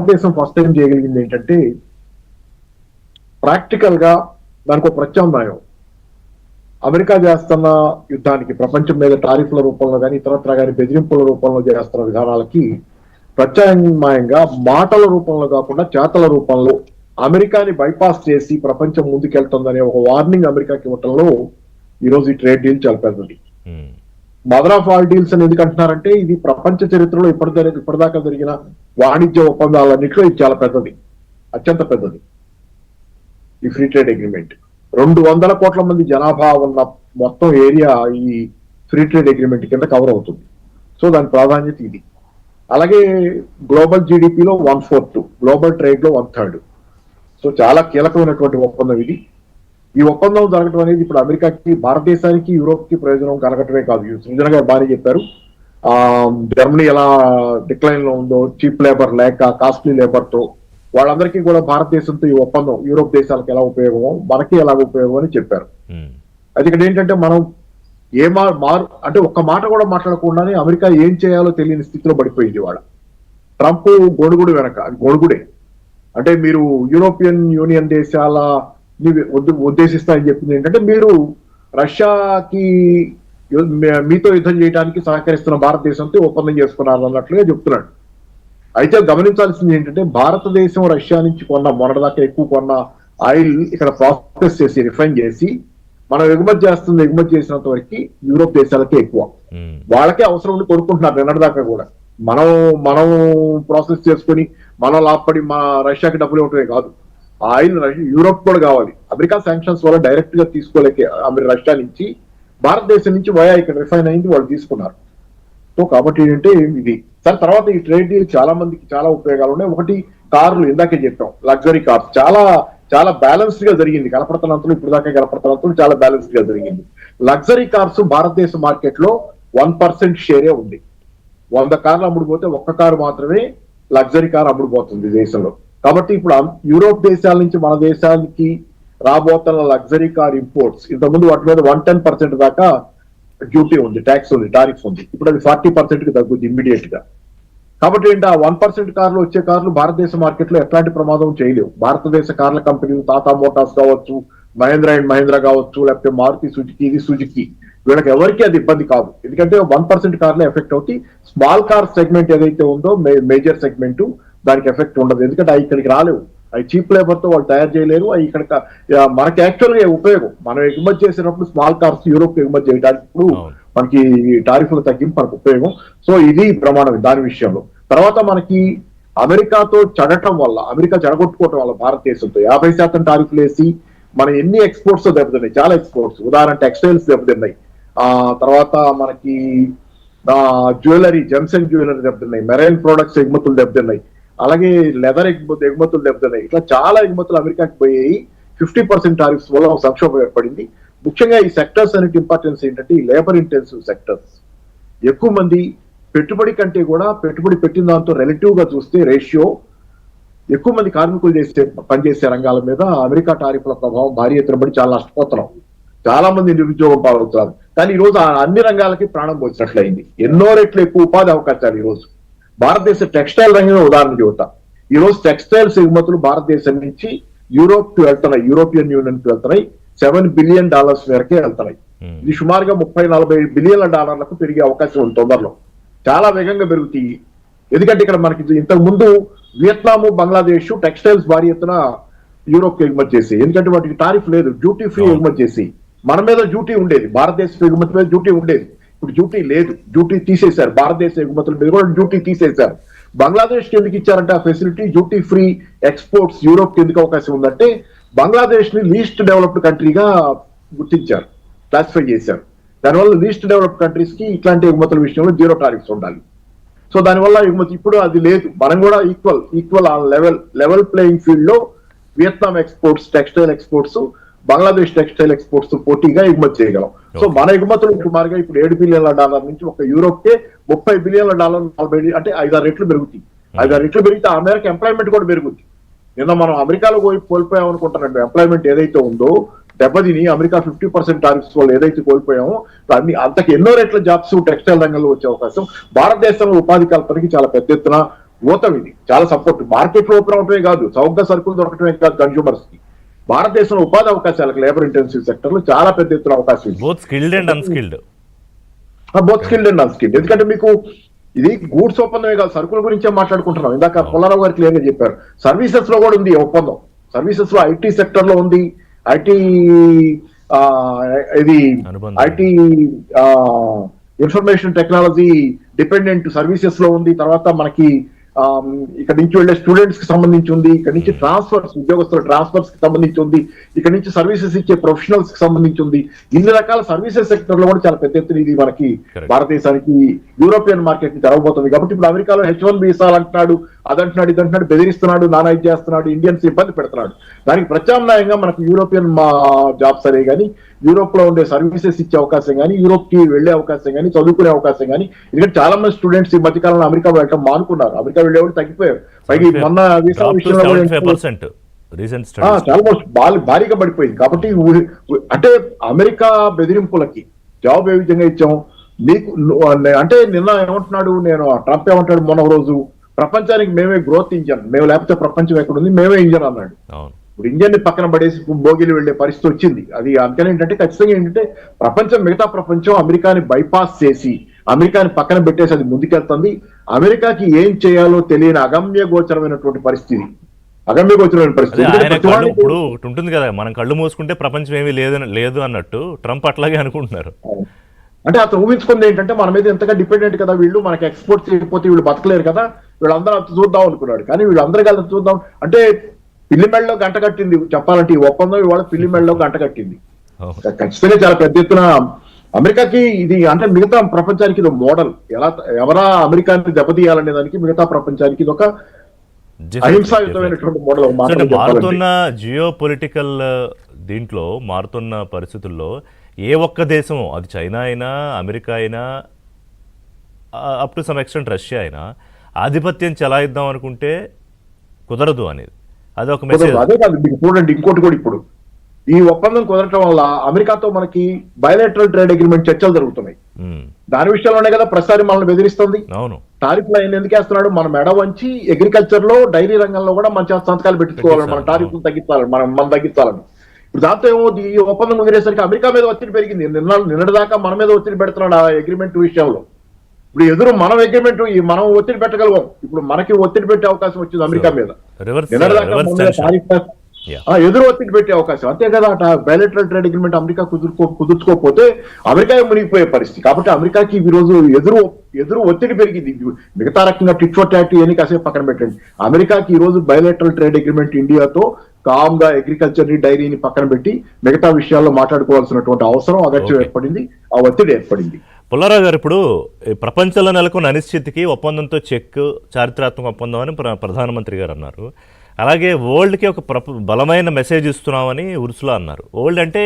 భారతదేశం first time చేయగలిగింది ఏంటంటే ప్రాక్టికల్ గా దానికి ఒక ప్రత్యామ్నాయం. అమెరికా చేస్తున్న యుద్ధానికి ప్రపంచం మీద టారిఫ్ల రూపంలో కానీ ఇతరత్ర కానీ బెదిరింపుల రూపంలో చేస్తున్న విధానాలకి ప్రత్యామ్నాయంగా మాటల రూపంలో కాకుండా చేతల రూపంలో అమెరికాని బైపాస్ చేసి ప్రపంచం ముందుకెళ్తుందనే ఒక వార్నింగ్ అమెరికాకి ఇవ్వటంలో ఈరోజు ఈ ట్రేడ్ డీల్ చాలా పెద్దది. మదర్ ఆఫ్ ఆల్ డీల్స్ అని ఎందుకు అంటున్నారంటే ఇది ప్రపంచ చరిత్రలో ఇప్పటిదాకా జరిగిన వాణిజ్య ఒప్పందాలన్నింటిలో ఇది చాలా పెద్దది, అత్యంత పెద్దది. ఈ ఫ్రీ ట్రేడ్ అగ్రిమెంట్ 200 కోట్ల మంది జనాభా ఉన్న మొత్తం ఏరియా ఈ ఫ్రీ ట్రేడ్ అగ్రిమెంట్ కింద కవర్ అవుతుంది. సో దాని ప్రాధాన్యత ఇది. అలాగే గ్లోబల్ జీడిపిలో 1/4, గ్లోబల్ ట్రేడ్ లో 1/3. సో చాలా కీలకమైనటువంటి ఒప్పందం ఇది. ఈ ఒప్పందం జరగడం అనేది ఇప్పుడు అమెరికాకి, భారతదేశానికి, యూరోప్ కి ప్రయోజనం కలగటమే కాదు. సృజన గారు బాగా చెప్పారు. జర్మనీ ఎలా డిక్లైన్ లో ఉందో, చీప్ లేబర్ లేక కాస్ట్లీ లేబర్ తో, వాళ్ళందరికీ కూడా భారతదేశంతో ఈ ఒప్పందం యూరోప్ దేశాలకు ఎలా ఉపయోగమో మనకి ఎలా ఉపయోగం అని చెప్పారు. అది ఇక్కడ ఏంటంటే మనం అంటే ఒక్క మాట కూడా మాట్లాడకుండానే అమెరికా ఏం చేయాలో తెలియని స్థితిలో పడిపోయింది. వాళ్ళ ట్రంప్ గొడుగుడు వెనక, అది గొడుగుడే. అంటే మీరు యూరోపియన్ యూనియన్ దేశాల ఉద్దేశిస్తారని చెప్పింది ఏంటంటే మీరు రష్యాకి మీతో యుద్ధం చేయడానికి సహకరిస్తున్న భారతదేశంతో ఒప్పందం చేసుకున్నారు అన్నట్లుగా చెప్తున్నాడు. అయితే గమనించాల్సింది ఏంటంటే భారతదేశం రష్యా నుంచి మొన్నటిదాకా ఎక్కువ కొన్న ఆయిల్ ఇక్కడ ప్రాసెస్ చేసి రిఫైన్ చేసి మనం ఎగుమతి చేసినంత వరకు యూరోప్ దేశాలకే ఎక్కువ, వాళ్ళకే అవసరం ఉండి కొనుక్కుంటున్నారు నిన్నటిదాకా కూడా. మనం ప్రాసెస్ చేసుకుని మనం లాభపడి మా రష్యాకి డబ్బులు ఇవ్వటమే కాదు, ఆయిల్ యూరోప్ కూడా కావాలి. అమెరికా శాంక్షన్స్ వల్ల డైరెక్ట్ గా తీసుకోలేక రష్యా నుంచి భారతదేశం నుంచి వయా ఇక్కడ రిఫైన్ అయింది వాళ్ళు తీసుకున్నారు. సో కాబట్టి ఏంటంటే ఇది సార్. తర్వాత ఈ ట్రేడ్ డీల్ చాలా మందికి చాలా ఉపయోగాలు ఉన్నాయి. ఒకటి, కార్లు, ఇందాకే చెప్పాం, లగ్జరీ కార్స్ చాలా బ్యాలెన్స్డ్ గా జరిగింది. కనపడుతున్నంతలో ఇప్పుడు దాకా కనపడుతున్నంతలో చాలా బ్యాలెన్స్డ్ గా జరిగింది. లగ్జరీ కార్స్ భారతదేశ మార్కెట్ లో 1% షేరే ఉంది. 100 కార్లు అమ్ముడుపోతే 1 కారు మాత్రమే లగ్జరీ కార్ అమ్ముడుపోతుంది దేశంలో. కాబట్టి ఇప్పుడు యూరోప్ దేశాల నుంచి మన దేశానికి రాబోతున్న లగ్జరీ కార్ ఇంపోర్ట్స్, ఇంతకుముందు వాటి మీద 110% దాకా డ్యూటీ ఉంది, ట్యాక్స్ ఉంది, టారిఫ్ ఉంది. ఇప్పుడు అది 40% కి తగ్గుద్ది ఇమ్మీడియట్ గా. కాబట్టి ఏంటి, ఆ 1% కార్లు వచ్చే కార్లు భారతదేశ మార్కెట్ లో ఎట్లాంటి ప్రమాదం చేయలేవు. భారతదేశ కార్ల కంపెనీలు టాటా మోటార్స్ కావచ్చు, మహేంద్ర అండ్ మహేంద్ర కావచ్చు, లేకపోతే మారుతి సుజుకి వీళ్ళకి ఎవరికి అది ఇబ్బంది కాదు. ఎందుకంటే 1% కార్లే ఎఫెక్ట్ అవుతాయి. స్మాల్ కార్ సెగ్మెంట్ ఏదైతే ఉందో మేజర్ సెగ్మెంట్, దానికి ఎఫెక్ట్ ఉండదు. ఎందుకంటే అవి ఇక్కడికి రాలేవు, అవి చీప్ లేబర్ తో వాళ్ళు తయారు చేయలేరు. అవి ఇక్కడ మనకి యాక్చువల్ గా ఉపయోగం. మనం ఎగుమతి చేసినప్పుడు స్మాల్ కార్స్ యూరోప్ ఎగుమతి చేయడానికి ఇప్పుడు మనకి టారిఫ్లు తగ్గింపు మనకు ఉపయోగం. సో ఇది ప్రమాణం దాని విషయంలో. తర్వాత మనకి అమెరికాతో చెడటం వల్ల, అమెరికా చెడగొట్టుకోవటం వల్ల భారతదేశంతో 50% టారిఫ్లు వేసి మన ఎన్ని ఎక్స్పోర్ట్స్ దెబ్బతిన్నాయి, చాలా ఎక్స్పోర్ట్స్. ఉదాహరణ టెక్స్టైల్స్ దెబ్బతిన్నాయి, తర్వాత మనకి జ్యువెలరీ, జెమ్సన్ జ్యువెలరీ దెబ్బతిన్నాయి, మెరైన్ ప్రొడక్ట్స్ ఎగుమతులు దెబ్బతిన్నాయి, అలాగే లెదర్ ఎగుమతులు దెబ్బతిన్నాయి. ఇట్లా చాలా ఎగుమతులు అమెరికాకి పోయాయి. 50% టారిఫ్స్ వల్ల సంక్షోభం ఏర్పడింది. ముఖ్యంగా ఈ సెక్టర్స్ అనేది ఇంపార్టెన్స్ ఏంటంటే ఈ లేబర్ ఇంటెన్సివ్ సెక్టర్స్. ఎక్కువ మంది పెట్టుబడి కంటే కూడా పెట్టుబడి పెట్టిన దాంతో రిలేటివ్ గా చూస్తే రేషియో ఎక్కువ మంది కార్మికులు పనిచేసే రంగాల మీద అమెరికా టారిఫ్ల ప్రభావం భారీ ఎత్తున పడి చాలా నష్టపోతున్నాం. చాలా మంది నిరుద్యోగం పాలవుతున్నారు. కానీ ఈ రోజు అన్ని రంగాలకి ప్రాణం పోసినట్లయింది. ఎన్నో రెట్లు ఎక్కువ ఉపాధి అవకాశాలు ఈ రోజు. భారతదేశ టెక్స్టైల్ రంగంలో ఉదాహరణ చెబుతా. ఈ రోజు టెక్స్టైల్స్ ఎగుమతులు భారతదేశం నుంచి యూరోప్ కి వెళ్తున్నాయి, యూరోపియన్ యూనియన్ కి వెళ్తున్నాయి. $7 బిలియన్ మేరకే వెళ్తున్నాయి. ఇది సుమారుగా $30-40 బిలియన్ల పెరిగే అవకాశం ఉంది తొందరలో. చాలా వేగంగా పెరుగుతాయి. ఎందుకంటే ఇక్కడ మనకి ఇంతకు ముందు వియత్నాం, బంగ్లాదేశ్ టెక్స్టైల్స్ భారీ ఎత్తున యూరోప్ కి ఎగుమతి చేసి, ఎందుకంటే వాటికి టారిఫ్ లేదు, డ్యూటీ ఫ్రీ ఎగుమతి చేసి. మన మీద డ్యూటీ ఉండేది, భారతదేశ ఎగుమతి మీద డ్యూటీ ఉండేది. ఇప్పుడు డ్యూటీ లేదు, డ్యూటీ తీసేశారు. భారతదేశ ఎగుమతుల మీద కూడా డ్యూటీ తీసేశారు. బంగ్లాదేశ్ కి ఎందుకు ఇచ్చారంటే ఆ facility, duty free exports Europe కి ఎందుకు అవకాశం ఉందంటే బంగ్లాదేశ్ ని లీస్ట్ డెవలప్డ్ కంట్రీగా గుర్తించారు, క్లాసిఫై చేశారు. దానివల్ల లీస్ట్ డెవలప్డ్ కంట్రీస్ కి ఇట్లాంటి ఎగుమతుల విషయంలో 0 టారిఫ్స్ ఉండాలి. సో దానివల్ల ఎగుమతి ఇప్పుడు అది లేదు. మనం కూడా ఈక్వల్ లెవెల్ ప్లేయింగ్ ఫీల్డ్ లో Vietnam exports, textile exports, Bangladesh textile exports పోటీగా ఎగుమతి చేయగలం. సో మన ఎగుమతులు సుమారుగా ఇప్పుడు $7 బిలియన్ల నుంచి ఒక యూరోప్ కే $30 బిలియన్ల 40 అంటే 5-6 రెట్లు పెరుగుతాయి. 5-6 రెట్లు పెరిగితే ఆ మేరకు ఎంప్లాయ్మెంట్ కూడా పెరుగుతుంది. నిన్న మనం అమెరికాలో కోల్పోయాం అనుకుంటున్నాం. ఎంప్లాయ్మెంట్ ఏదైతే ఉందో దెబ్బతిని అమెరికా 50% టారిఫ్స్ వల్ల ఏదైతే కోల్పోయామో అంతకు ఎన్నో రెట్ల జాబ్స్ టెక్స్టైల్ రంగంలో వచ్చే అవకాశం. భారతదేశంలో ఉపాధి కల్పనకి చాలా పెద్ద ఎత్తున ఓతం ఇది చాలా సపోర్ట్. మార్కెట్ ఓపెన్ అవటమే కాదు, చౌకగా సరుకులు దొరకటమే కాదు కన్స్యూమర్స్ కి, భారతదేశంలో ఉపాధి అవకాశాలకు లేబర్ ఇంటెన్సివ్ సెక్టర్ లో చాలా పెద్ద ఎత్తున అవకాశం ఉంది. Both skilled and unskilled. Both skilled and unskilled. ఎందుకంటే మీకు ఇది గూడ్స్ ఒప్పందమే కాదు, సరుకుల గురించే మాట్లాడుకుంటున్నాం. ఇందాక పుల్లారావు గారు క్లియర్ గా చెప్పారు. సర్వీసెస్ లో కూడా ఉంది ఒప్పందం. సర్వీసెస్ లో ఐటీ సెక్టర్ లో ఉంది, ఐటీ ఇది IT information technology dependent services లో ఉంది. తర్వాత మనకి ఇక్కడ నుంచి వెళ్లే స్టూడెంట్స్ కి సంబంధించి ఉంది, ఇక్కడ నుంచి ట్రాన్స్ఫర్స్ ఉద్యోగస్తుల ట్రాన్స్ఫర్స్ కి సంబంధించి ఉంది, ఇక్కడ నుంచి సర్వీసెస్ ఇచ్చే ప్రొఫెషనల్స్ కి సంబంధించి ఉంది. ఇన్ని రకాల సర్వీసెస్ సెక్టర్ లో కూడా చాలా పెద్ద ఎత్తున ఇది మనకి భారతదేశానికి యూరోపియన్ మార్కెట్ ని తెరవబోతుంది. కాబట్టి ఇప్పుడు అమెరికాలో H1B వీసాలు అంటున్నాడు, అదంటున్నాడు, ఇదంటున్నాడు, బెదిరిస్తున్నాడు, నానా ఇది చేస్తున్నాడు, ఇండియన్స్ ఇబ్బంది పెడుతున్నాడు. దానికి ప్రత్యామ్నాయంగా మనకు యూరోపియన్ జాబ్స్ అనే కానీ, యూరోప్ లో ఉండే సర్వీసెస్ ఇచ్చే అవకాశం కానీ, యూరోప్ కి వెళ్లే అవకాశం కానీ, చదువుకునే అవకాశం కానీ, ఎందుకంటే చాలా మంది స్టూడెంట్స్ ఈ మధ్యకాలంలో అమెరికా వెళ్ళటం మానుకున్నారు. అమెరికా వెళ్ళేవాళ్ళు తగ్గిపోయారు. పైకి మొన్న వీసా విషయంలో చాలా భారీగా పడిపోయింది. కాబట్టి అంటే అమెరికా బెదిరింపులకి జవాబు ఏ విధంగా ఇచ్చాం నీకు అంటే నిన్న ఏమంటున్నాడు, నేను ట్రంప్ ఏమంటాడు మొన్న రోజు, ప్రపంచానికి మేమే గ్రోత్ ఇంజన్, మేము లేకపోతే ప్రపంచం ఎక్కడుంది, మేమే ఇంజన్ అన్నాడు. ఇప్పుడు ఇంజన్ ని పక్కన పడేసి బోగిలు వెళ్లే పరిస్థితి వచ్చింది. అది అందుకని ఏంటంటే ఖచ్చితంగా ఏంటంటే ప్రపంచం, మిగతా ప్రపంచం అమెరికాని బైపాస్ చేసి అమెరికాని పక్కన పెట్టేసి అది ముందుకెళ్తుంది. అమెరికాకి ఏం చేయాలో తెలియని అగమ్య గోచరమైనటువంటి పరిస్థితి, అగమ్యగోచరమైన పరిస్థితి. ఇప్పుడు ఉంటుంది కదా, మనం కళ్ళు మూసుకుంటే ప్రపంచం ఏమీ లేదు అన్నట్టు ట్రంప్ అట్లాగే అనుకుంటున్నారు. అంటే అతను ఊహించుకుంది ఏంటంటే మన మీద ఎంతగా డిపెండెంట్ కదా వీళ్ళు, మనకి ఎక్స్పోర్ట్ చేయకపోతే వీళ్ళు బతకలేరు కదా, వీళ్ళందరూ అంత చూద్దాం అనుకున్నాడు. కానీ వీళ్ళందరూ కలిసి చూద్దాం అంటే పిల్లి మెడలో గంట కట్టింది. చెప్పాలంటే ఈ ఒప్పందం ఇవాళ పిల్లి మెడలో గంట కట్టింది. ఖచ్చితంగా చాలా పెద్ద ఎత్తున అమెరికాకి ఇది అంటే మిగతా ప్రపంచానికి ఇది మోడల్. ఎవరా అమెరికాని దెబ్బతీయాలనే దానికి మిగతా ప్రపంచానికి ఇది ఒక అహింసాయుతమైనటువంటి మోడల్. మారుతున్న జియో పొలిటికల్ దీంట్లో, మారుతున్న పరిస్థితుల్లో ఏ ఒక్క దేశం, అది చైనా అయినా, అమెరికా అయినా, up to some extent Russia అయినా ఆధిపత్యం చెలాయిద్దాం అనుకుంటే కుదరదు అనేది అదొక మెసేజ్. అదే కాదు మీకు చూడండి, ఇంకోటి కూడా ఇప్పుడు ఈ ఒప్పందం కుదరటం వల్ల అమెరికాతో మనకి బయలాటరల్ ట్రేడ్ అగ్రిమెంట్ చర్చలు జరుగుతున్నాయి. దాని విషయంలోనే కదా ప్రసారి మనల్ని బెదిరిస్తుంది. టారిఫ్ లైన్ ఎందుకు వేస్తున్నాడు, మన మెడ వంచి అగ్రికల్చర్ లో, డైరీ రంగంలో కూడా మంచి సంతకాలు పెట్టుకోవాలని, మన టారిఫ్లు తగ్గించాలని, మనం తగ్గించాలని. ఇప్పుడు దాంతో ఏమో ఈ ఒప్పందం కుదిరేసరికి అమెరికా మీద ఒత్తిడి పెరిగింది. నిన్నటిదాకా మన మీద ఒత్తిడి పెడుతున్నాడు ఆ అగ్రిమెంట్ విషయంలో. ఇప్పుడు ఎదురు మనం అగ్రిమెంట్ మనం ఒత్తిడి పెట్టగలగాం. ఇప్పుడు మనకి ఒత్తిడి పెట్టే అవకాశం వచ్చింది అమెరికా మీద. ఎదురు ఒత్తిడి పెట్టే అవకాశం, అంతే కదా. బయలాటరల్ ట్రేడ్ అగ్రిమెంట్ అమెరికా కుదుర్చుకోకపోతే అమెరికా మునిగిపోయే పరిస్థితి. కాబట్టి అమెరికాకి ఈ రోజు ఎదురు ఒత్తిడి పెరిగింది. మిగతా రకంగా టిట్ ఫర్ టాట్ అని కాసేపు పక్కన పెట్టండి. అమెరికాకి ఈ రోజు బయలాటరల్ ట్రేడ్ అగ్రిమెంట్ ఇండియాతో కామ్ గా అగ్రికల్చర్ ని, డైరీని పక్కన పెట్టి మిగతా విషయాల్లో మాట్లాడుకోవాల్సినటువంటి అవసరం, అగత్యం ఏర్పడింది, ఆ ఒత్తిడి ఏర్పడింది. పుల్లారావు గారు, ఇప్పుడు ప్రపంచంలో నెలకొన్న అనిశ్చితికి ఒప్పందంతో చెక్ చారిత్రాత్మక ఒప్పందం అని ప్రధానమంత్రి గారు అన్నారు. అలాగే వరల్డ్కి ఒక బలమైన మెసేజ్ ఇస్తున్నామని ఉర్సులా అన్నారు. వరల్డ్ అంటే